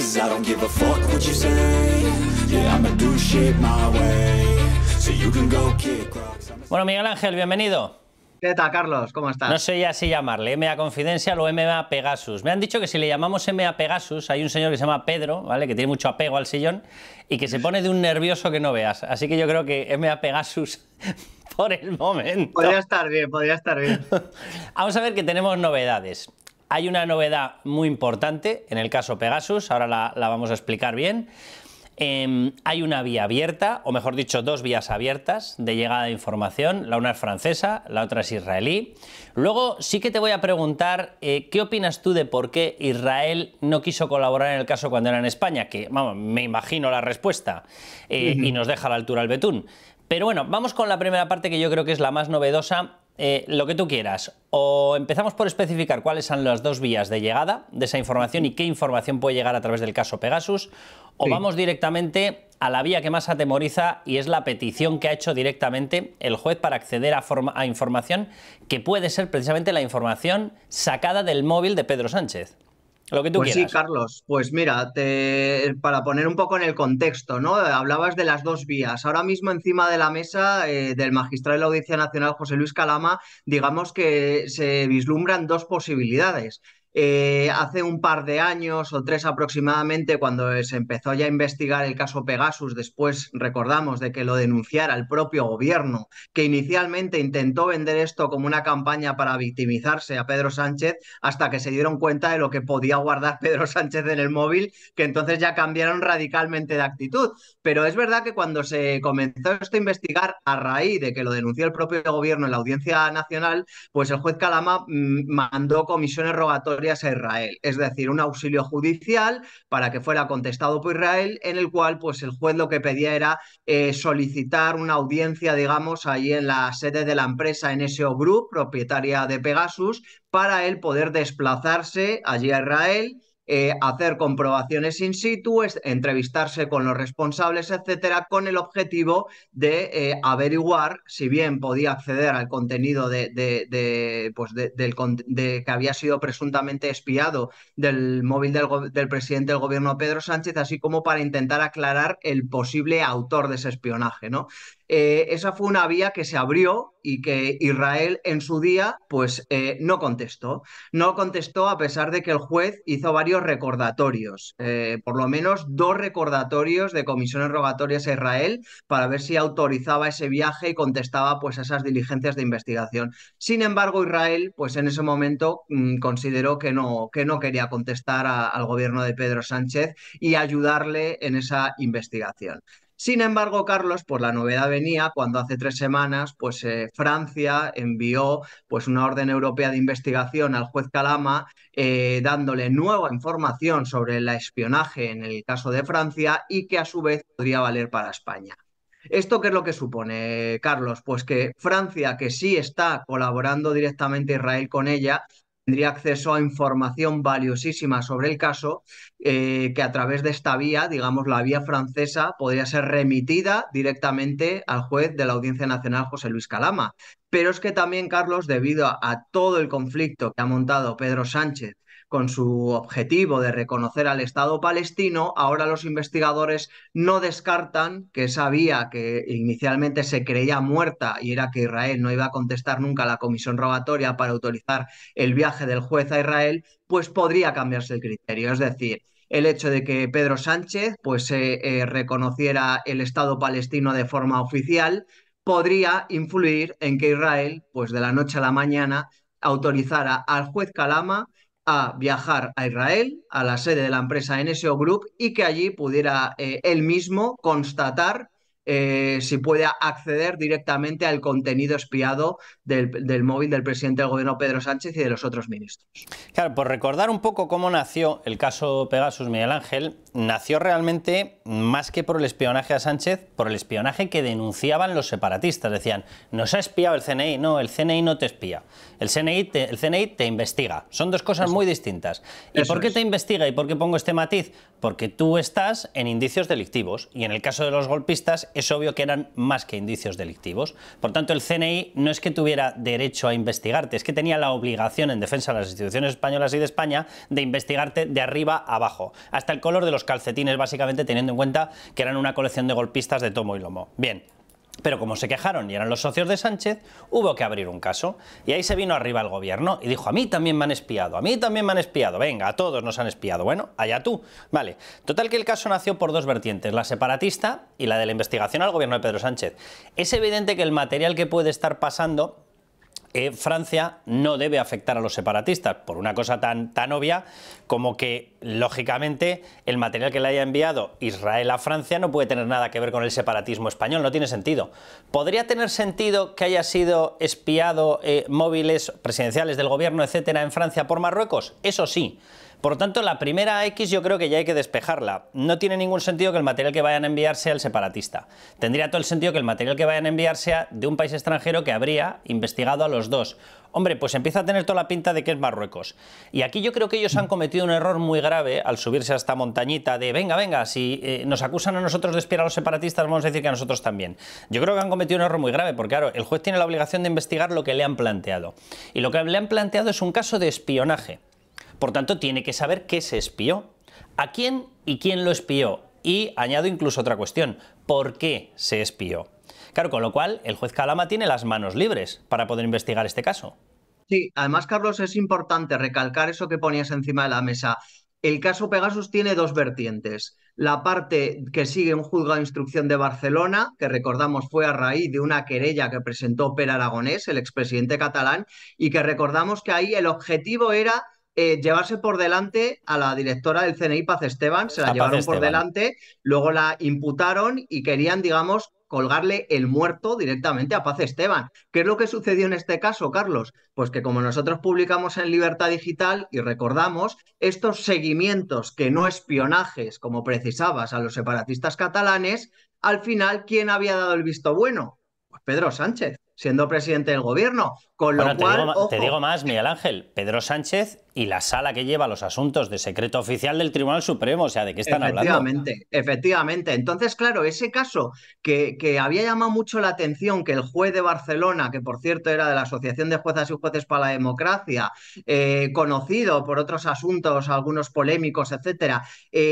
'cause I don't give a fuck what you say. Yeah, I'ma do shit my way. So you can go kick rocks. Bueno, Miguel Ángel, bienvenido. ¿Qué tal, Carlos? ¿Cómo estás? No sé ya si llamarle MA Confidential o MA Pegasus. Me han dicho que si le llamamos MA Pegasus, hay un señor que se llama Pedro, ¿vale?, que tiene mucho apego al sillón y que se pone de un nervioso que no veas. Así que yo creo que MA Pegasus por el momento. Podría estar bien, podría estar bien. Vamos a ver que tenemos novedades. Hay una novedad muy importante en el caso Pegasus, ahora la vamos a explicar bien. Hay una vía abierta, o mejor dicho, dos vías abiertas de llegada de información. La una es francesa, la otra es israelí. Luego sí que te voy a preguntar, ¿qué opinas tú de por qué Israel no quiso colaborar en el caso cuando era en España? Que, vamos, me imagino la respuesta y nos deja a la altura el betún. Pero bueno, vamos con la primera parte que yo creo que es la más novedosa. Lo que tú quieras, o empezamos por especificar cuáles son las dos vías de llegada de esa información y qué información puede llegar a través del caso Pegasus, o Sí. vamos directamente a la vía que más atemoriza y es la petición que ha hecho directamente el juez para acceder a información que puede ser precisamente la información sacada del móvil de Pedro Sánchez. Lo que tú Pues quieras. sí, Carlos. Pues mira, para poner un poco en el contexto, ¿no? Hablabas de las dos vías. Ahora mismo encima de la mesa del magistrado de la Audiencia Nacional, José Luis Calama, digamos que se vislumbran dos posibilidades. Hace un par de años o tres aproximadamente, cuando se empezó ya a investigar el caso Pegasus, después recordamos de que lo denunciara el propio gobierno, que inicialmente intentó vender esto como una campaña para victimizarse a Pedro Sánchez, hasta que se dieron cuenta de lo que podía guardar Pedro Sánchez en el móvil, que entonces ya cambiaron radicalmente de actitud. Pero es verdad que cuando se comenzó esto a investigar a raíz de que lo denunció el propio gobierno en la Audiencia Nacional, pues el juez Calama mandó comisiones rogatorias a Israel, es decir, un auxilio judicial para que fuera contestado por Israel, en el cual pues el juez lo que pedía era solicitar una audiencia, digamos, ahí en la sede de la empresa NSO Group, propietaria de Pegasus, para él poder desplazarse allí a Israel, hacer comprobaciones in situ, entrevistarse con los responsables, etcétera, con el objetivo de averiguar si bien podía acceder al contenido que había sido presuntamente espiado del móvil del presidente del gobierno Pedro Sánchez, así como para intentar aclarar el posible autor de ese espionaje, ¿no? Esa fue una vía que se abrió y que Israel en su día pues no contestó. No contestó a pesar de que el juez hizo varios recordatorios, por lo menos dos recordatorios de comisiones rogatorias a Israel para ver si autorizaba ese viaje y contestaba pues a esas diligencias de investigación. Sin embargo, Israel pues en ese momento consideró que no quería contestar al gobierno de Pedro Sánchez y ayudarle en esa investigación. Sin embargo, Carlos, pues la novedad venía cuando hace 3 semanas pues, Francia envió pues, una orden europea de investigación al juez Calama, dándole nueva información sobre el espionaje en el caso de Francia y que a su vez podría valer para España. ¿Esto qué es lo que supone, Carlos? Pues que Francia, que sí está colaborando directamente Israel con ella, tendría acceso a información valiosísima sobre el caso, que a través de esta vía, digamos la vía francesa, podría ser remitida directamente al juez de la Audiencia Nacional, José Luis Calama. Pero es que también, Carlos, debido a todo el conflicto que ha montado Pedro Sánchez con su objetivo de reconocer al Estado palestino, ahora los investigadores no descartan que esa vía que inicialmente se creía muerta y era que Israel no iba a contestar nunca a la comisión rogatoria para autorizar el viaje del juez a Israel, pues podría cambiarse el criterio. Es decir, el hecho de que Pedro Sánchez pues, reconociera el Estado palestino de forma oficial podría influir en que Israel, pues de la noche a la mañana, autorizara al juez Calama a viajar a Israel, a la sede de la empresa NSO Group, y que allí pudiera él mismo constatar si puede acceder directamente al contenido espiado del móvil del presidente del gobierno Pedro Sánchez y de los otros ministros. Claro, por recordar un poco cómo nació el caso Pegasus, Miguel Ángel, nació realmente más que por el espionaje a Sánchez, por el espionaje que denunciaban los separatistas. Decían, nos ha espiado el CNI. No, el CNI no te espía. El CNI te investiga. Son dos cosas muy distintas. ¿Y por qué te investiga? ¿Y por qué pongo este matiz? Porque tú estás en indicios delictivos. Y en el caso de los golpistas, separatistas, es obvio que eran más que indicios delictivos. Por tanto, el CNI no es que tuviera derecho a investigarte, es que tenía la obligación, en defensa de las instituciones españolas y de España, de investigarte de arriba a abajo, hasta el color de los calcetines, básicamente, teniendo en cuenta que eran una colección de golpistas de tomo y lomo. Bien. Pero como se quejaron y eran los socios de Sánchez, hubo que abrir un caso. Y ahí se vino arriba el gobierno y dijo: a mí también me han espiado, a mí también me han espiado, venga, a todos nos han espiado. Bueno, allá tú. Vale. Total que el caso nació por dos vertientes, la separatista y la de la investigación al gobierno de Pedro Sánchez. Es evidente que el material que puede estar pasando Francia no debe afectar a los separatistas, por una cosa tan obvia como que, lógicamente, el material que le haya enviado Israel a Francia no puede tener nada que ver con el separatismo español, no tiene sentido. ¿Podría tener sentido que haya sido espiado móviles presidenciales del gobierno, etcétera, en Francia por Marruecos? Eso sí. Por lo tanto, la primera X yo creo que ya hay que despejarla. No tiene ningún sentido que el material que vayan a enviar sea el separatista. Tendría todo el sentido que el material que vayan a enviar sea de un país extranjero que habría investigado a los dos. Hombre, pues empieza a tener toda la pinta de que es Marruecos. Y aquí yo creo que ellos han cometido un error muy grave al subirse a esta montañita de venga, si nos acusan a nosotros de espiar a los separatistas, vamos a decir que a nosotros también. Yo creo que han cometido un error muy grave, porque claro, el juez tiene la obligación de investigar lo que le han planteado. Y lo que le han planteado es un caso de espionaje. Por tanto, tiene que saber qué se espió, a quién y quién lo espió. Y añado incluso otra cuestión: ¿por qué se espió? Claro, con lo cual el juez Calama tiene las manos libres para poder investigar este caso. Sí, además, Carlos, es importante recalcar eso que ponías encima de la mesa. El caso Pegasus tiene dos vertientes. La parte que sigue un juzgado de instrucción de Barcelona, que recordamos fue a raíz de una querella que presentó Pere Aragonès, el expresidente catalán, y que recordamos que ahí el objetivo era llevarse por delante a la directora del CNI, Paz Esteban, se la llevaron por delante, luego la imputaron y querían, digamos, colgarle el muerto directamente a Paz Esteban. ¿Qué es lo que sucedió en este caso, Carlos? Pues que como nosotros publicamos en Libertad Digital y recordamos, estos seguimientos que no espionajes, como precisabas, a los separatistas catalanes, al final, ¿quién había dado el visto bueno? Pues Pedro Sánchez, siendo presidente del gobierno. Con lo cual, te digo más, Miguel Ángel, Pedro Sánchez y la sala que lleva los asuntos de secreto oficial del Tribunal Supremo, o sea, ¿de qué están hablando? Efectivamente. Entonces, claro, ese caso que había llamado mucho la atención, que el juez de Barcelona, que por cierto era de la Asociación de Juezas y Jueces para la Democracia, conocido por otros asuntos, algunos polémicos, etcétera,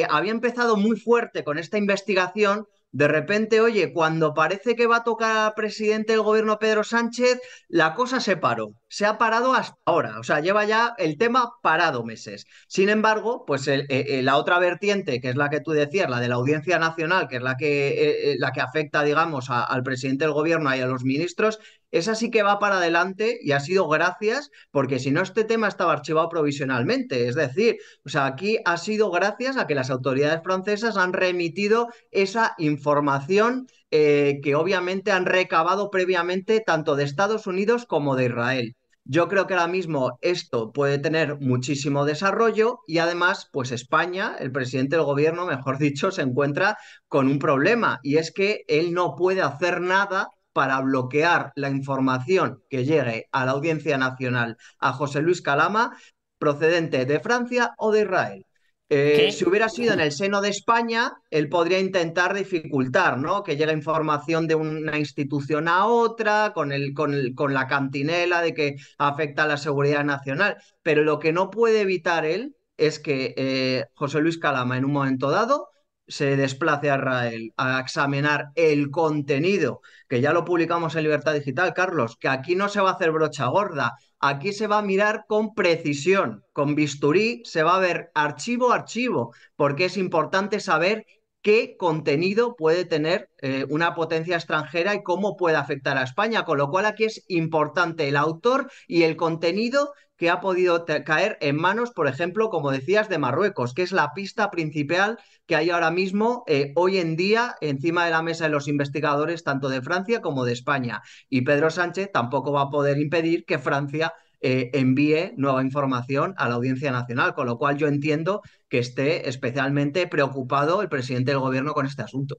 había empezado muy fuerte con esta investigación. De repente, oye, cuando parece que va a tocar al presidente del gobierno Pedro Sánchez, la cosa se paró. Se ha parado hasta ahora. O sea, lleva ya el tema parado meses. Sin embargo, pues la otra vertiente, que es la que tú decías, la de la Audiencia Nacional, que es la que afecta, digamos, al presidente del gobierno y a los ministros, esa sí que va para adelante y ha sido gracias, porque si no este tema estaba archivado provisionalmente. Es decir, o sea, aquí ha sido gracias a que las autoridades francesas han remitido esa información que obviamente han recabado previamente tanto de Estados Unidos como de Israel. Yo creo que ahora mismo esto puede tener muchísimo desarrollo y además, pues España, el presidente del gobierno, mejor dicho, se encuentra con un problema y es que él no puede hacer nada para bloquear la información que llegue a la Audiencia Nacional a José Luis Calama procedente de Francia o de Israel. Si hubiera sido en el seno de España, él podría intentar dificultar, ¿no?, que llegue información de una institución a otra, con la cantinela de que afecta a la seguridad nacional. Pero lo que no puede evitar él es que José Luis Calama en un momento dado se desplace a Israel a examinar el contenido, que ya lo publicamos en Libertad Digital, Carlos, que aquí no se va a hacer brocha gorda. Aquí se va a mirar con precisión, con bisturí, se va a ver archivo a archivo, porque es importante saber qué contenido puede tener una potencia extranjera y cómo puede afectar a España, con lo cual aquí es importante el autor y el contenido que ha podido caer en manos, por ejemplo, como decías, de Marruecos, que es la pista principal que hay ahora mismo, hoy en día, encima de la mesa de los investigadores, tanto de Francia como de España. Y Pedro Sánchez tampoco va a poder impedir que Francia envíe nueva información a la Audiencia Nacional, con lo cual yo entiendo que esté especialmente preocupado el presidente del gobierno con este asunto.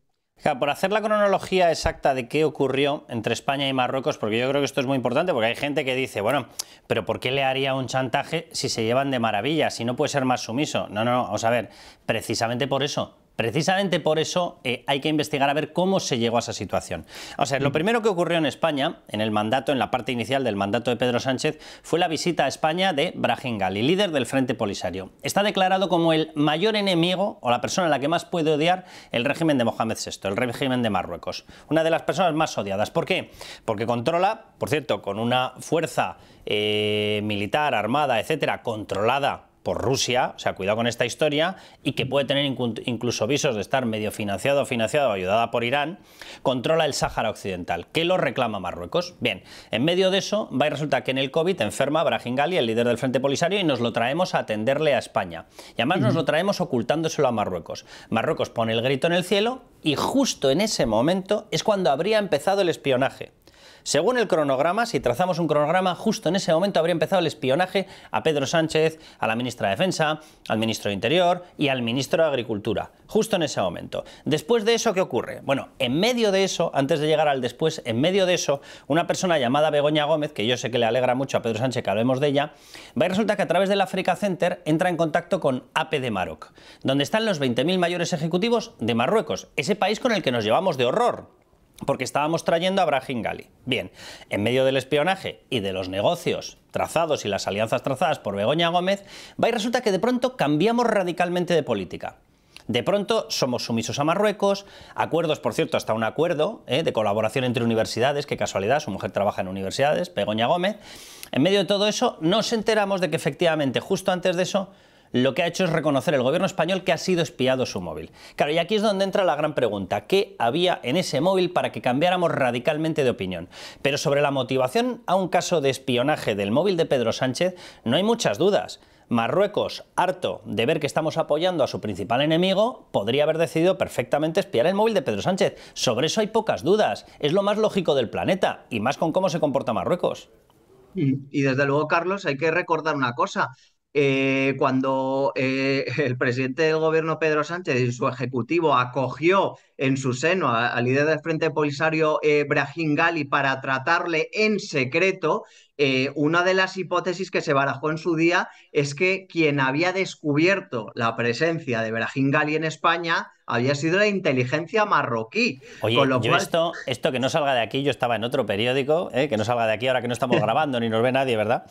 Por hacer la cronología exacta de qué ocurrió entre España y Marruecos, porque yo creo que esto es muy importante, porque hay gente que dice, bueno, pero ¿por qué le haría un chantaje si se llevan de maravilla, si no puede ser más sumiso? No, vamos a ver, precisamente por eso, Precisamente por eso hay que investigar a ver cómo se llegó a esa situación. O sea, lo primero que ocurrió en España, en el mandato, en la parte inicial del mandato de Pedro Sánchez, fue la visita a España de Brahim Gali, líder del Frente Polisario. Está declarado como el mayor enemigo o la persona a la que más puede odiar el régimen de Mohamed VI, el régimen de Marruecos. Una de las personas más odiadas. ¿Por qué? Porque controla, por cierto, con una fuerza militar, armada, etcétera, controlada por Rusia, o sea, cuidado con esta historia, y que puede tener incluso visos de estar medio financiado o ayudada por Irán, controla el Sáhara Occidental, que lo reclama Marruecos. Bien, en medio de eso, va y resulta que en el COVID enferma Brahim Gali, el líder del Frente Polisario, y nos lo traemos a atenderle a España. Y además nos lo traemos ocultándoselo a Marruecos. Marruecos pone el grito en el cielo y justo en ese momento es cuando habría empezado el espionaje. Según el cronograma, si trazamos un cronograma, justo en ese momento habría empezado el espionaje a Pedro Sánchez, a la ministra de Defensa, al ministro de Interior y al ministro de Agricultura. Justo en ese momento. Después de eso, ¿qué ocurre? Bueno, en medio de eso, antes de llegar al después, en medio de eso, una persona llamada Begoña Gómez, que yo sé que le alegra mucho a Pedro Sánchez que hablemos de ella, va y resulta que a través del Africa Center entra en contacto con APD Maroc, donde están los 20.000 mayores ejecutivos de Marruecos, ese país con el que nos llevamos de horror, porque estábamos trayendo a Brahim Gali. Bien, en medio del espionaje y de los negocios trazados y las alianzas trazadas por Begoña Gómez, va y resulta que de pronto cambiamos radicalmente de política. De pronto somos sumisos a Marruecos, acuerdos, por cierto, hasta un acuerdo de colaboración entre universidades, qué casualidad, su mujer trabaja en universidades, Begoña Gómez. En medio de todo eso nos enteramos de que efectivamente justo antes de eso lo que ha hecho es reconocer el gobierno español que ha sido espiado su móvil. Claro, y aquí es donde entra la gran pregunta. ¿Qué había en ese móvil para que cambiáramos radicalmente de opinión? Pero sobre la motivación a un caso de espionaje del móvil de Pedro Sánchez no hay muchas dudas. Marruecos, harto de ver que estamos apoyando a su principal enemigo, podría haber decidido perfectamente espiar el móvil de Pedro Sánchez. Sobre eso hay pocas dudas. Es lo más lógico del planeta, y más con cómo se comporta Marruecos. Y desde luego, Carlos, hay que recordar una cosa. Cuando el presidente del gobierno Pedro Sánchez y su ejecutivo acogió en su seno al líder del Frente Polisario Brahim Gali para tratarle en secreto, una de las hipótesis que se barajó en su día es que quien había descubierto la presencia de Brahim Gali en España había sido la inteligencia marroquí. Oye, con lo yo cual... esto que no salga de aquí, yo estaba en otro periódico, que no salga de aquí ahora que no estamos grabando ni nos ve nadie, ¿verdad?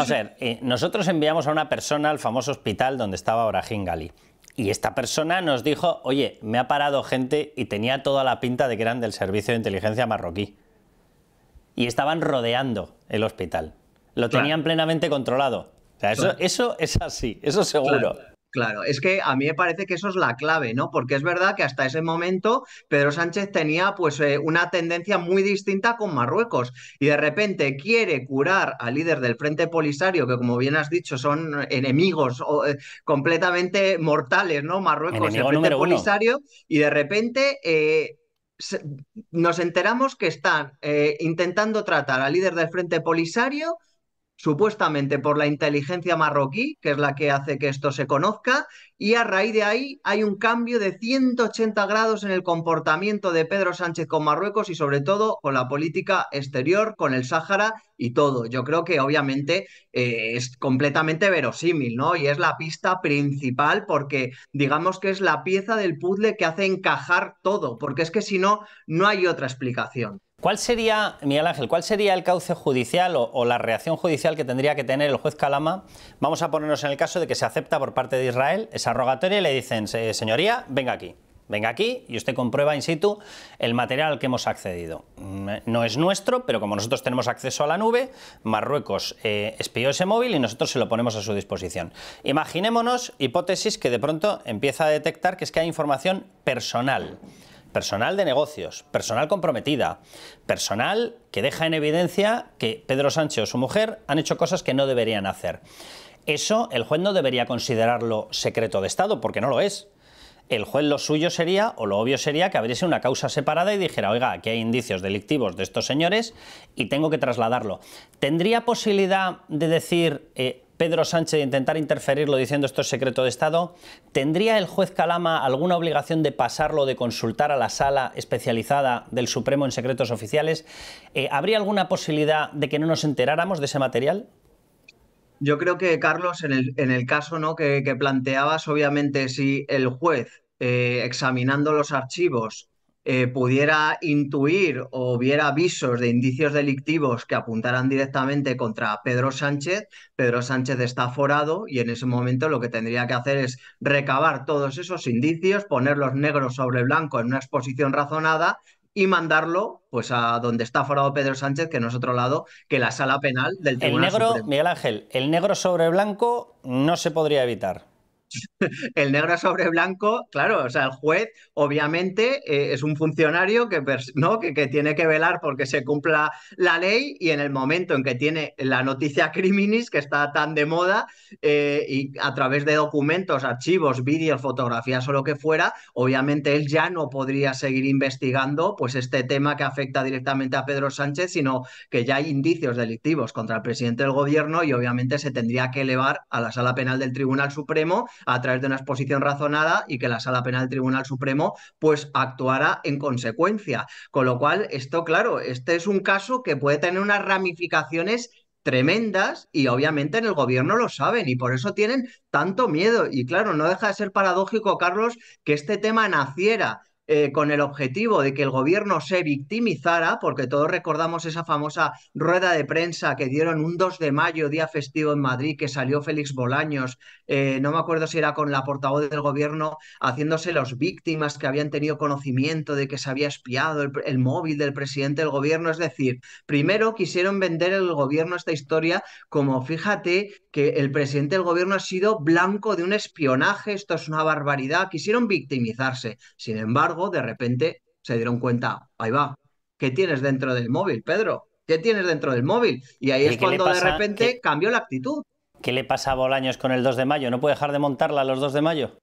O sea, nosotros enviamos a una persona al famoso hospital donde estaba Brahim Gali. Y esta persona nos dijo, oye, me ha parado gente y tenía toda la pinta de que eran del servicio de inteligencia marroquí. Y estaban rodeando el hospital. Lo tenían plenamente controlado. O sea, eso es así, eso seguro. Claro, es que a mí me parece que eso es la clave, ¿no? Porque es verdad que hasta ese momento Pedro Sánchez tenía pues una tendencia muy distinta con Marruecos y de repente quiere curar al líder del Frente Polisario, que como bien has dicho son enemigos completamente mortales, ¿no? Marruecos, Enemigo el Frente número uno. Polisario, y de repente nos enteramos que están intentando tratar al líder del Frente Polisario supuestamente por la inteligencia marroquí, que es la que hace que esto se conozca, y a raíz de ahí hay un cambio de 180 grados en el comportamiento de Pedro Sánchez con Marruecos y sobre todo con la política exterior, con el Sáhara y todo. Yo creo que obviamente es completamente verosímil, ¿no? Y es la pista principal porque digamos que es la pieza del puzzle que hace encajar todo, porque es que si no, no hay otra explicación. ¿Cuál sería, Miguel Ángel, cuál sería el cauce judicial o la reacción judicial que tendría que tener el juez Calama? Vamos a ponernos en el caso de que se acepta por parte de Israel esa rogatoria y le dicen, señoría, venga aquí y usted comprueba in situ el material al que hemos accedido. No es nuestro, pero como nosotros tenemos acceso a la nube, Marruecos espió ese móvil y nosotros se lo ponemos a su disposición. Imaginémonos, hipótesis, que de pronto empieza a detectar que es que hay información personal de negocios, personal comprometida, personal que deja en evidencia que Pedro Sánchez o su mujer han hecho cosas que no deberían hacer. Eso el juez no debería considerarlo secreto de Estado, porque no lo es. El juez lo suyo sería, o lo obvio sería, que abriese una causa separada y dijera, oiga, aquí hay indicios delictivos de estos señores y tengo que trasladarlo. ¿Tendría posibilidad de decir Pedro Sánchez de intentar interferirlo diciendo esto es secreto de Estado? ¿Tendría el juez Calama alguna obligación de pasarlo, de consultar a la sala especializada del Supremo en secretos oficiales? ¿Habría alguna posibilidad de que no nos enteráramos de ese material? Yo creo que, Carlos, en el caso, ¿no?, que planteabas, obviamente, si el juez examinando los archivos, pudiera intuir o viera visos de indicios delictivos que apuntaran directamente contra Pedro Sánchez está aforado y en ese momento lo que tendría que hacer es recabar todos esos indicios, ponerlos negros sobre blanco en una exposición razonada y mandarlo pues a donde está aforado Pedro Sánchez, que no es otro lado que la Sala Penal del El Tribunal negro, Supremo. Miguel Ángel, el negro sobre blanco no se podría evitar. El negro sobre blanco, claro, o sea, el juez obviamente es un funcionario ¿no? que tiene que velar porque se cumpla la ley y en el momento en que tiene la noticia criminis, que está tan de moda, y a través de documentos, archivos, vídeos, fotografías o lo que fuera, obviamente él ya no podría seguir investigando pues este tema que afecta directamente a Pedro Sánchez, sino que ya hay indicios delictivos contra el presidente del gobierno y obviamente se tendría que elevar a la Sala Penal del Tribunal Supremo a través de una exposición razonada y que la Sala Penal del Tribunal Supremo pues actuara en consecuencia. Con lo cual, esto, claro, este es un caso que puede tener unas ramificaciones tremendas y obviamente en el gobierno lo saben y por eso tienen tanto miedo. Y claro, no deja de ser paradójico, Carlos, que este tema naciera con el objetivo de que el gobierno se victimizara, porque todos recordamos esa famosa rueda de prensa que dieron un 2 de mayo, día festivo en Madrid, que salió Félix Bolaños, no me acuerdo si era con la portavoz del gobierno, haciéndose los víctimas que habían tenido conocimiento de que se había espiado el móvil del presidente del gobierno. Es decir, primero quisieron vender el gobierno esta historia como, fíjate, que el presidente del gobierno ha sido blanco de un espionaje, esto es una barbaridad, quisieron victimizarse. Sin embargo, de repente se dieron cuenta, ahí va, ¿qué tienes dentro del móvil, Pedro? ¿Qué tienes dentro del móvil? Y ahí es cuando de repente cambió la actitud. ¿Qué le pasa a Bolaños con el 2 de mayo? ¿No puede dejar de montarla los 2 de mayo?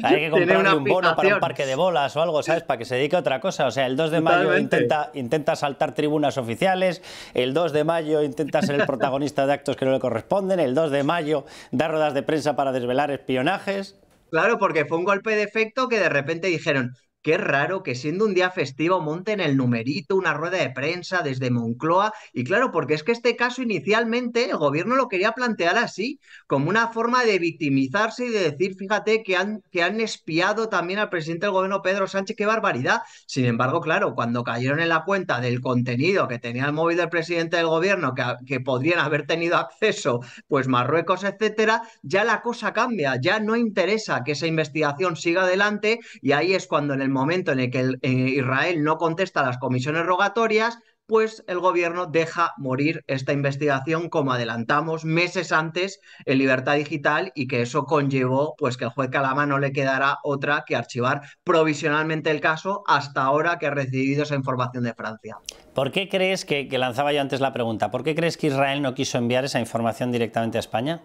Hay que comprarle un bono para un parque de bolas o algo, ¿sabes? Para que se dedique a otra cosa. O sea, el 2 de mayo intenta saltar tribunas oficiales, el 2 de mayo intenta ser el protagonista de actos que no le corresponden, el 2 de mayo da ruedas de prensa para desvelar espionajes. Claro, porque fue un golpe de efecto que de repente dijeron, qué raro que siendo un día festivo monten el numerito, una rueda de prensa desde Moncloa. Y claro, porque es que este caso inicialmente el gobierno lo quería plantear así, como una forma de victimizarse y de decir, fíjate, que han espiado también al presidente del gobierno Pedro Sánchez, qué barbaridad. Sin embargo, claro, cuando cayeron en la cuenta del contenido que tenía el móvil del presidente del gobierno, que podrían haber tenido acceso, pues Marruecos, etcétera, ya la cosa cambia, ya no interesa que esa investigación siga adelante y ahí es cuando en el momento en el que Israel no contesta a las comisiones rogatorias, pues el gobierno deja morir esta investigación, como adelantamos meses antes en Libertad Digital, y que eso conllevó pues que el juez Calama no le quedará otra que archivar provisionalmente el caso hasta ahora que ha recibido esa información de Francia. ¿Por qué crees que lanzaba yo antes la pregunta? ¿Por qué crees que Israel no quiso enviar esa información directamente a España?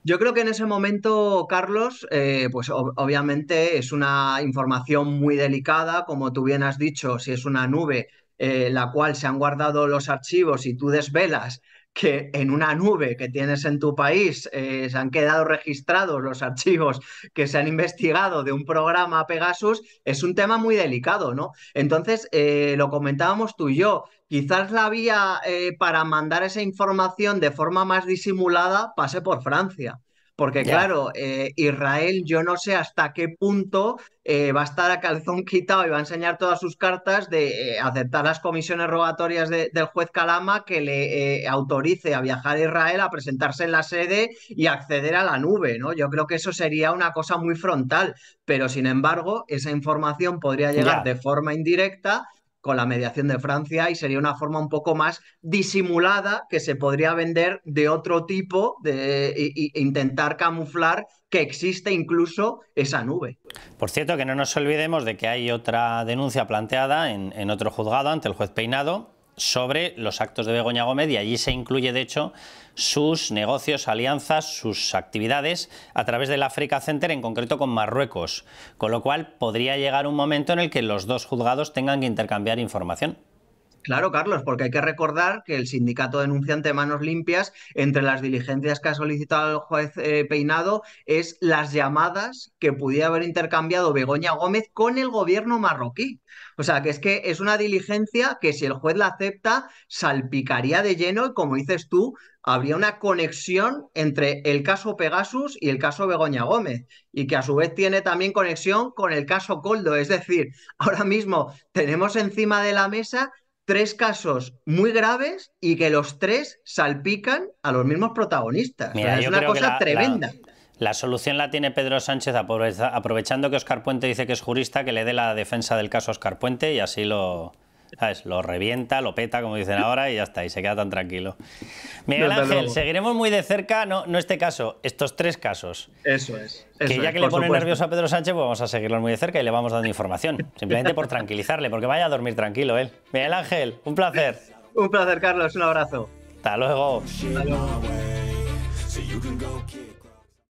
Yo creo que en ese momento, Carlos, pues obviamente es una información muy delicada, como tú bien has dicho, si es una nube la cual se han guardado los archivos y tú desvelas que en una nube que tienes en tu país se han quedado registrados los archivos que se han investigado de un programa Pegasus, es un tema muy delicado, ¿no? Entonces, lo comentábamos tú y yo. Quizás la vía para mandar esa información de forma más disimulada pase por Francia. Porque Ya. claro, Israel yo no sé hasta qué punto va a estar a calzón quitado y va a enseñar todas sus cartas de aceptar las comisiones rogatorias del juez Calama que le autorice a viajar a Israel, a presentarse en la sede y acceder a la nube, ¿no? Yo creo que eso sería una cosa muy frontal, pero sin embargo esa información podría llegar Ya. de forma indirecta con la mediación de Francia y sería una forma un poco más disimulada que se podría vender de otro tipo e intentar camuflar que existe incluso esa nube. Por cierto, que no nos olvidemos de que hay otra denuncia planteada en otro juzgado ante el juez Peinado sobre los actos de Begoña Gómez y allí se incluye, de hecho, sus negocios, alianzas, sus actividades a través del Africa Center, en concreto con Marruecos, con lo cual podría llegar un momento en el que los dos juzgados tengan que intercambiar información. Claro, Carlos, porque hay que recordar que el sindicato denunciante Manos Limpias, entre las diligencias que ha solicitado el juez Peinado, es las llamadas que pudiera haber intercambiado Begoña Gómez con el gobierno marroquí. O sea, que es una diligencia que si el juez la acepta, salpicaría de lleno y, como dices tú, habría una conexión entre el caso Pegasus y el caso Begoña Gómez, y que a su vez tiene también conexión con el caso Koldo. Es decir, ahora mismo tenemos encima de la mesa tres casos muy graves y que los tres salpican a los mismos protagonistas. O sea, Mira, es yo una creo que cosa tremenda. la solución la tiene Pedro Sánchez aprovechando que Óscar Puente dice que es jurista, que le dé la defensa del caso a Óscar Puente y así ¿sabes? Lo revienta, lo peta, como dicen ahora, y ya está, y se queda tan tranquilo. Miguel Desde Ángel, luego. seguiremos muy de cerca, no este caso, estos tres casos. Eso es. Que ya que le pone nervioso a Pedro Sánchez, pues vamos a seguirlos muy de cerca y le vamos dando información. Simplemente por tranquilizarle, porque vaya a dormir tranquilo él. Miguel Ángel, un placer. Un placer, Carlos. Un abrazo. Hasta luego. Shit my way, so you can go kick